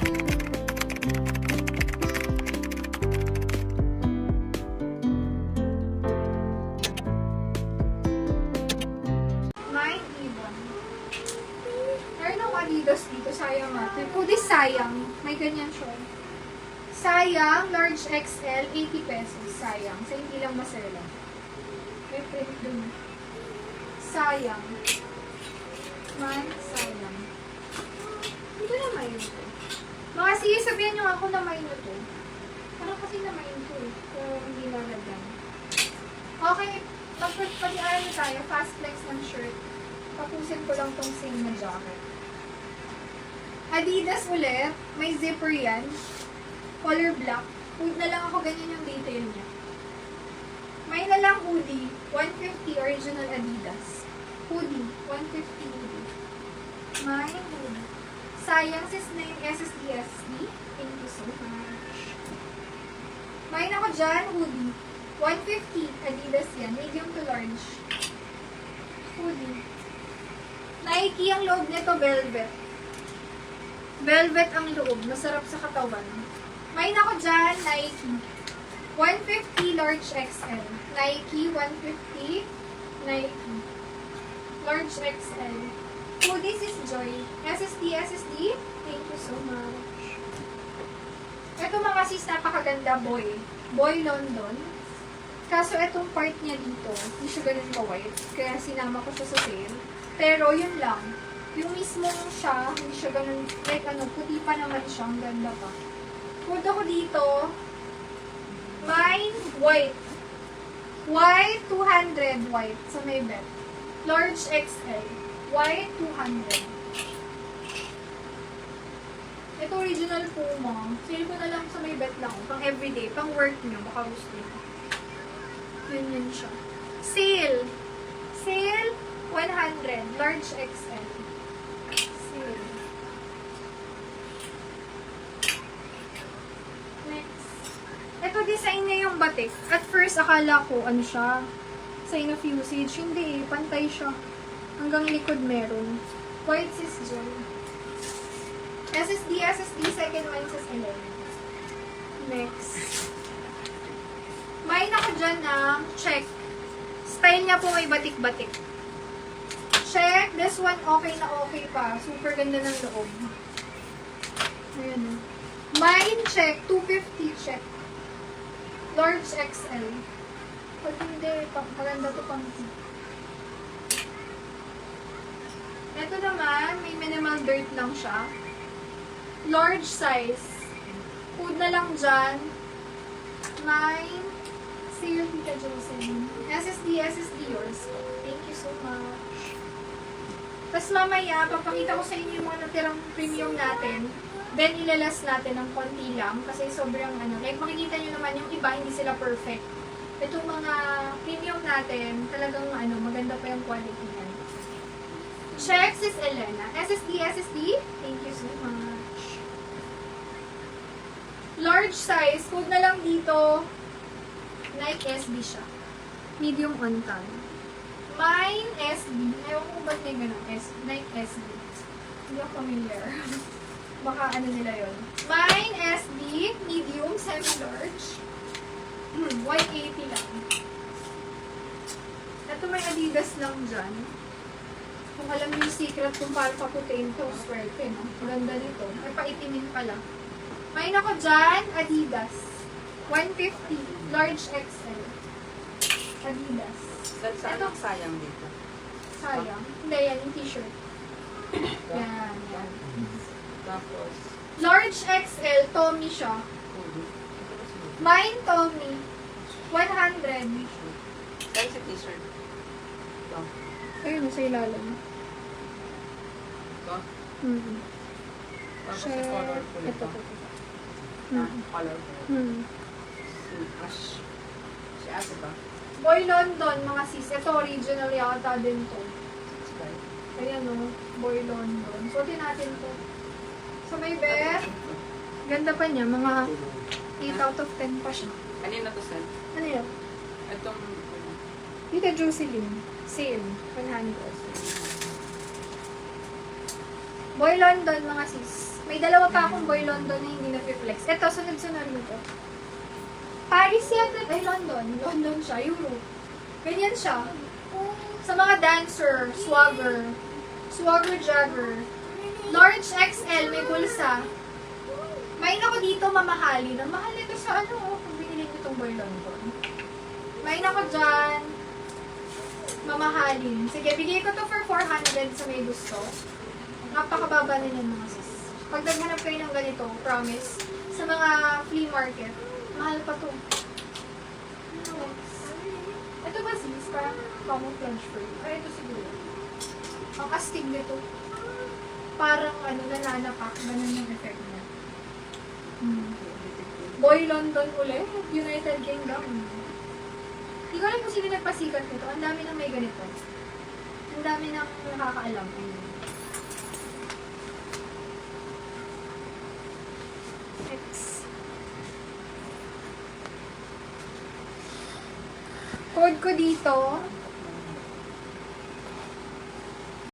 May ibon. Meron akong Adidas dito. Sayang natin. Oh, this sayang. May ganyan siya. Sayang. Large XL. 80 pesos. Sayang. Sa hindi lang masela. May print dun. Sayang. Man, sayang. Hindi na may ito. Mga sige, sabihan nyo ako na may ito. Parang kasi na may ito eh. Kung hindi nalagyan. Okay, pag-pag-pag-iaran na tayo. Fast flex ng shirt. Tapusin ko lang tong same na jacket. Adidas ulit. May zipper yan. Color black. Hood na lang ako. Ganyan yung detail niya. May na lang hoodie. 150 original Adidas. Hoodie. 150 hoodie. May hoodie. Sayang sis na yung SSD. Thank you so much. May na ko dyan. Hoodie. 150 Adidas yan. Medium to large. Hoodie. Nike ang loob nito. Velvet. Velvet ang loob. Masarap sa katawan. May na ko dyan. Nike. 150 large XL. Nike 150. Nike. Large XL. Oh, this is Joy. SSD. Thank you so much. Ito mga sis, napakaganda boy. Boy London. Kaso itong part niya dito, hindi siya ganun ka-white. Kaya sinama ko siya sa sale. Pero yun lang. Yung mismong siya, hindi siya ganun, like ano, puti pa naman siya. Ang ganda pa. Punta ko dito. Mine, white. White, 200 white. So, may bet. Large XL. White, 200. Ito, original Puma. Sale ko na lang sa may bet lang. Pang everyday. Pang work nyo. Baka gusto nyo. Yun siya. Sale. Sale, 100. Large XL. Sale. Ito, design niya yung batik. At first, akala ko, ano siya, sign of usage. Hindi eh, pantay siya. Hanggang likod meron. White sis Joy. SSD, second one sis 11. Next. May ako dyan ng check. Style niya po may batik-batik. Check. This one, okay na okay pa. Super ganda ng loob. Ayan. Mine check. 250 check. Large XL. Pag hindi, maganda to pang ito naman, may minimal dirt lang siya. Large size. Food na lang dyan. Mine, sale Tita Jocelyn. SSD yours. Thank you so much. Tapos mamaya, papakita ko sa inyo yung mga natirang premium natin. Then, ilalas natin ng konti lang kasi sobrang ano. Like, makikita nyo naman yung iba, hindi sila perfect. Itong mga premium natin, talagang ano, maganda pa yung quality yan. Check sis Elena. SSD. Thank you so much. Large size. Code na lang dito. Nike SB siya. Medium on tan. Mine SB. Ayaw ko ba't may ganun? Nike SB. Hindi ako familiar. Baka ano nila yun. Mine, SB, medium, semi-large. 180 lang. Ito may Adidas lang dyan. Kung alam niyo yung secret kung paano paputin ito, swerte, no? Maganda nito. Ay, paitimin pala. Mine ako dyan, Adidas. 150, large XL. Adidas. Ito sayang dito. Sayang. Hindi, yan yung t-shirt. Yan. Tapos, large XL, Tommy siya. Mine, Tommy. 100. size sa t-shirt. Ito. Ayun, sa ilalim. Ito. Tapos sa colorful ito. Colorful. Si Ash. Si Ash ba? Boy London, mga sis. Ito, original yata din to. Ayan o, Boy London. Suotin natin to. So, may bet. Ganda pa niya. Mga 8 out of 10 pa siya. Kanina to, Sen? Ano yun? Itong, Tita Jocelyn. Sale. 100. Boy London, mga sis. May May dalawa pa akong Boy London na hindi na-flex. Ito, sunod-sunod mo to. Paris yata, ay London. London siya, Europe. Ganyan siya. Sa mga dancer, swagger, swagger jagger. Large XL, may bulsa. May ako dito mamahali. Ang mahal nito sa ano, kung binili nyo itong Boy London. May ako dyan. Mamahalin. Sige, bigay ko to for 400 sa may gusto. Napakababa na yan mga sis. Pag naghanap kayo ng ganito, promise, sa mga flea market, mahal pa to. Next. Ito ba sis? Parang camouflage free. Ay, ito siguro. Ang astig nito. Parang ano, nananapak. Ganun yung effect niya. Boy London ulit. United Kingdom. Hindi ko alam kung sino nagpasikat nito. Ang dami nang may ganito. Ang dami nang nakakaalam. Next. Code ko dito,